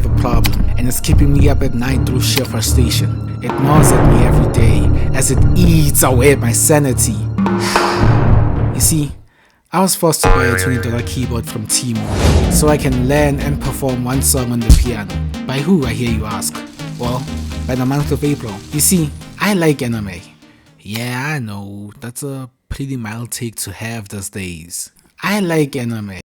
have a problem, and it's keeping me up at night through sheer frustration. It gnaws at me every day as it eats away at my sanity. You see, I was forced to buy a $20 keyboard from Temu so I can learn and perform one song on the piano. By who, I hear you ask? Well, by the month of April. You see, I like anime. Yeah, I know, that's a pretty mild take to have these days. I like anime.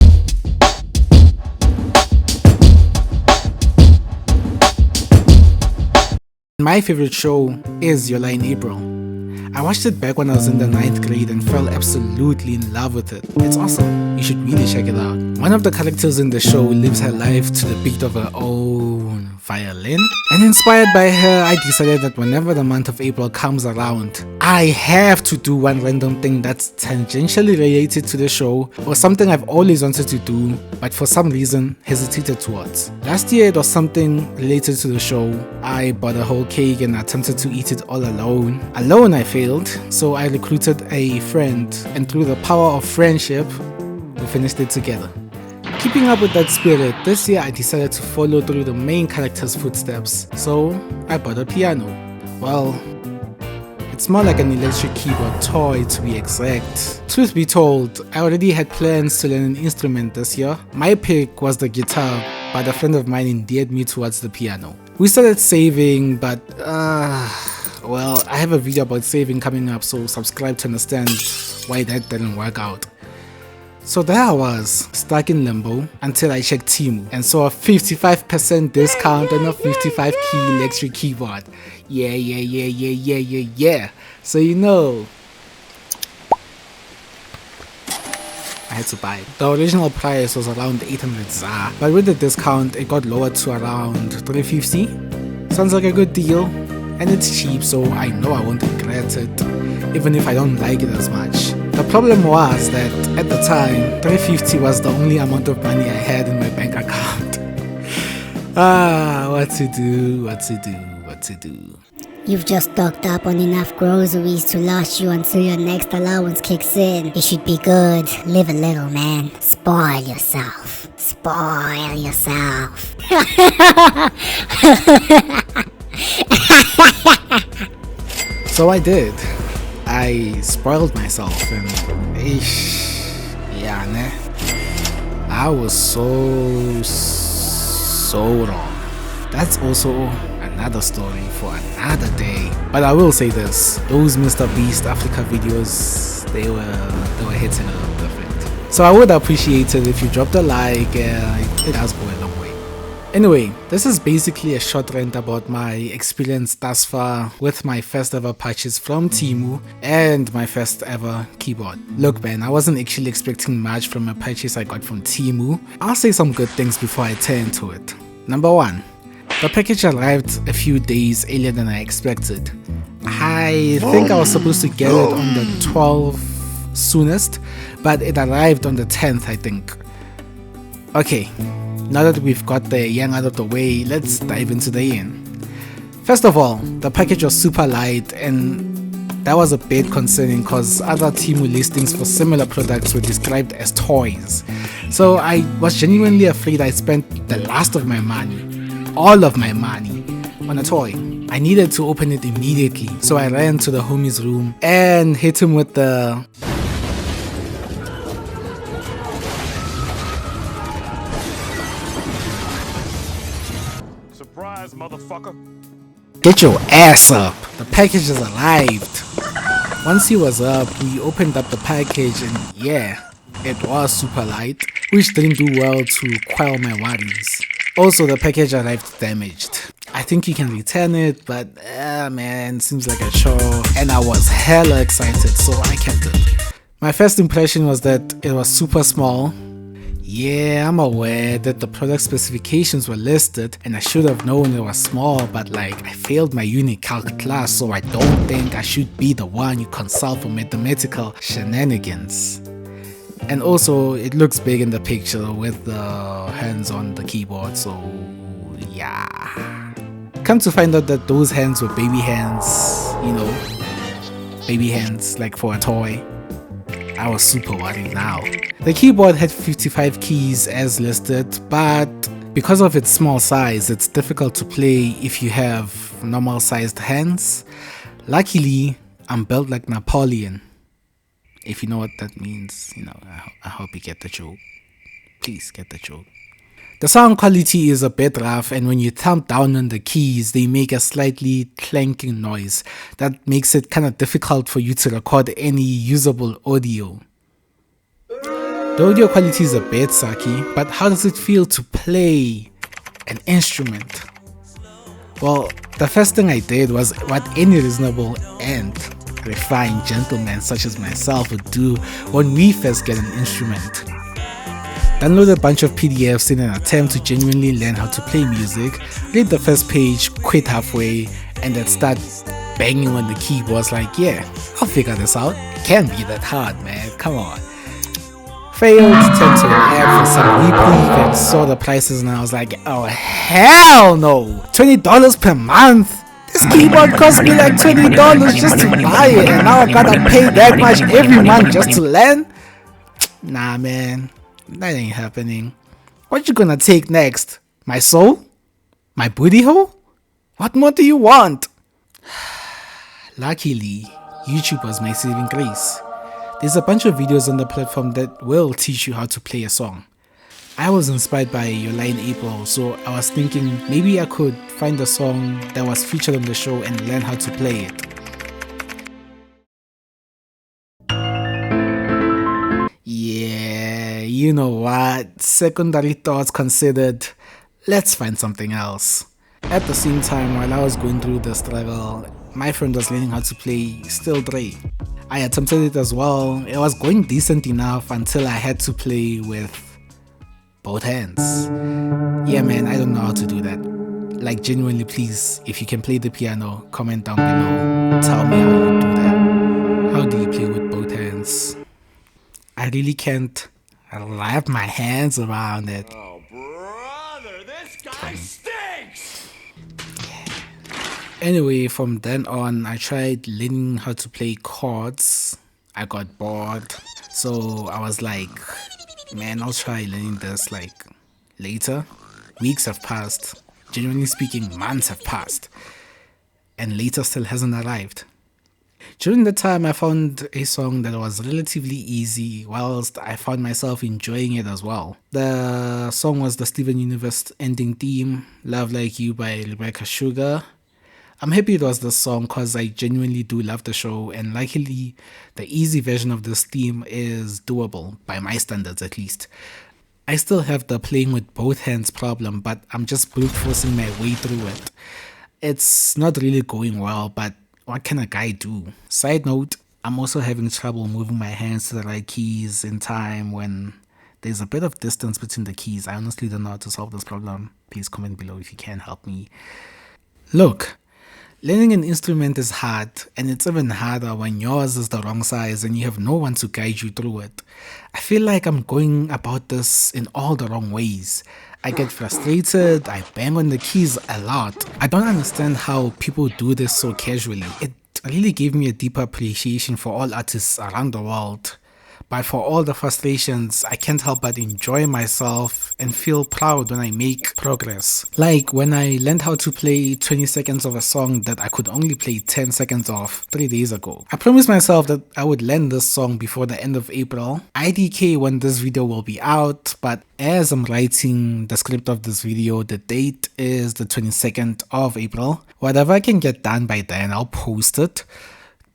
My favorite show is Your Lie in April. I watched it back when I was in the 9th grade and fell absolutely in love with it. It's awesome. You should really check it out. One of the characters in the show lives her life to the beat of her own violin. And inspired by her, I decided that whenever the month of April comes around, I have to do one random thing that's tangentially related to the show, or something I've always wanted to do, but for some reason hesitated towards. Last year it was something related to the show. I bought a whole cake and attempted to eat it all alone. Alone I failed, so I recruited a friend, and through the power of friendship, we finished it together. Keeping up with that spirit, this year I decided to follow through the main character's footsteps, so I bought a piano. Well, it's more like an electric keyboard toy to be exact. Truth be told, I already had plans to learn an instrument this year. My pick was the guitar, but a friend of mine endeared me towards the piano. We started saving, but well, I have a video about saving coming up, so subscribe to understand why that didn't work out. So there I was, stuck in limbo until I checked Temu and saw a 55% discount on a 55 key electric keyboard. Yeah. So you know, I had to buy it. The original price was around 800 ZAR, but with the discount it got lowered to around 350. Sounds like a good deal, and it's cheap, so I know I won't regret it, even if I don't like it as much. The problem was that at the time, 350 was the only amount of money I had in my bank account. What to do. You've just stocked up on enough groceries to last you until your next allowance kicks in. It should be good. Live a little, man. Spoil yourself. So I did. I spoiled myself and I was so wrong. That's also another story for another day. But I will say this, those Mr. Beast Africa videos, they were hitting a little different. So I would appreciate it if you dropped a like. It does go a long way. Anyway, this is basically a short rant about my experience thus far with my first ever purchase from Temu and my first ever keyboard. Look man, I wasn't actually expecting much from a purchase I got from Temu. I'll say some good things before I turn to it. Number 1. The package arrived a few days earlier than I expected. I think I was supposed to get it on the 12th soonest, but it arrived on the 10th, I think. Okay. Now that we've got the yang out of the way, let's dive into the yin. First of all, the package was super light, and that was a bit concerning because other Temu listings for similar products were described as toys. So I was genuinely afraid I spent the last of my money, all of my money, on a toy. I needed to open it immediately, so I ran to the homie's room and hit him with the surprise, motherfucker. Get your ass up! The package has arrived. Once he was up, we opened up the package and yeah, it was super light, which didn't do well to quell my worries. Also, the package arrived damaged. I think you can return it, but man, seems like a chore. And I was hella excited, so I kept it. My first impression was that it was super small. Yeah, I'm aware that the product specifications were listed and I should have known it was small, but like I failed my unit calc class, so I don't think I should be the one you consult for mathematical shenanigans. And also it looks big in the picture with the hands on the keyboard, so yeah. Come to find out that those hands were baby hands, you know, baby hands like for a toy. I was super worried now. The keyboard had 55 keys as listed, but Because of its small size, it's difficult to play if you have normal sized hands. Luckily, I'm built like Napoleon. If you know what that means, I hope you get the joke. Please get the joke. The sound quality is a bit rough, and when you thump down on the keys, they make a slightly clanking noise that makes it kind of difficult for you to record any usable audio. The audio quality is a bit sucky, but how does it feel to play an instrument? Well, the first thing I did was what any reasonable and refined gentleman such as myself would do when we first get an instrument. Download a bunch of PDFs in an attempt to genuinely learn how to play music, read the first page, quit halfway, and then start banging on the keyboards like, yeah, I'll figure this out. It can't be that hard, man, come on. Failed, turned to an app for some reprieve and saw the prices and I was like, oh hell no, $20 per month? This keyboard cost me like $20 just to buy it and now I gotta pay that much every month just to learn? Nah man, that ain't happening. What you gonna take next? My soul? My booty hole? What more do you want? Luckily, YouTube was my saving grace. There's a bunch of videos on the platform that will teach you how to play a song. I was inspired by Your Lie in April, so I was thinking maybe I could find a song that was featured on the show and learn how to play it. Yeah, you know what? Secondary thoughts considered, let's find something else. At the same time, while I was going through the struggle, my friend was learning how to play Still Dre. I attempted it as well. It was going decent enough until I had to play with both hands. Yeah man, I don't know how to do that. Like genuinely, please, if you can play the piano, comment down below. Tell me how you do that. How do you play with both hands? I really can't wrap my hands around it. Oh brother, this guy stinks! Anyway, from then on, I tried learning how to play chords. I got bored, so I was like, man, I'll try learning this like later. Weeks have passed, genuinely speaking, months have passed, and later still hasn't arrived. During the time, I found a song that was relatively easy, whilst I found myself enjoying it as well. The song was the Steven Universe ending theme, Love Like You by Rebecca Sugar. I'm happy it was this song because I genuinely do love the show, and luckily the easy version of this theme is doable, by my standards at least. I still have the playing with both hands problem, but I'm just brute forcing my way through it. It's not really going well, but what can a guy do? Side note, I'm also having trouble moving my hands to the right keys in time when there's a bit of distance between the keys. I honestly don't know how to solve this problem. Please comment below if you can help me. Look, learning an instrument is hard, and it's even harder when yours is the wrong size and you have no one to guide you through it. I feel like I'm going about this in all the wrong ways. I get frustrated, I bang on the keys a lot. I don't understand how people do this so casually. It really gave me a deeper appreciation for all artists around the world. But for all the frustrations, I can't help but enjoy myself and feel proud when I make progress. Like when I learned how to play 20 seconds of a song that I could only play 10 seconds of 3 days ago. I promised myself that I would learn this song before the end of April. IDK when this video will be out, but as I'm writing the script of this video, the date is the 22nd of April. Whatever I can get done by then, I'll post it.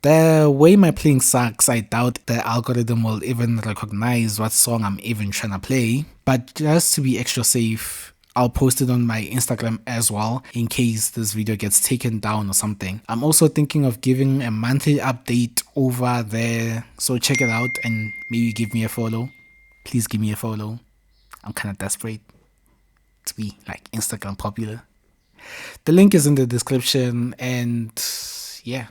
The way my playing sucks, I doubt the algorithm will even recognize what song I'm even trying to play. But just to be extra safe, I'll post it on my Instagram as well in case this video gets taken down or something. I'm also thinking of giving a monthly update over there, so check it out and maybe give me a follow. Please give me a follow. I'm kind of desperate to be like Instagram popular. The link is in the description, and yeah.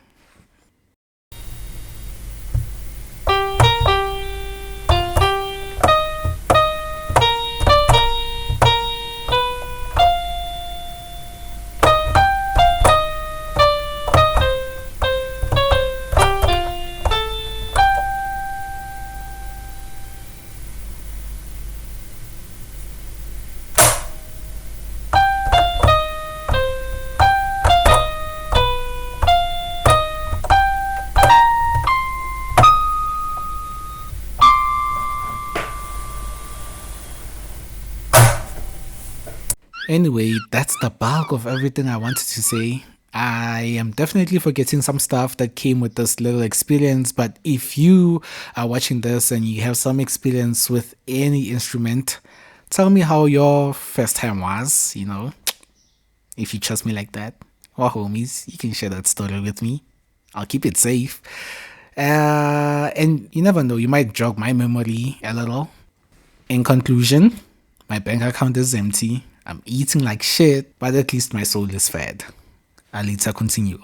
Anyway, that's the bulk of everything I wanted to say. I am definitely forgetting some stuff that came with this little experience, but if you are watching this and you have some experience with any instrument, tell me how your first time was, if you trust me like that. Or homies, you can share that story with me. I'll keep it safe. And you never know, you might jog my memory a little. In conclusion, my bank account is empty. I'm eating like shit, but at least my soul is fed. I'll later continue.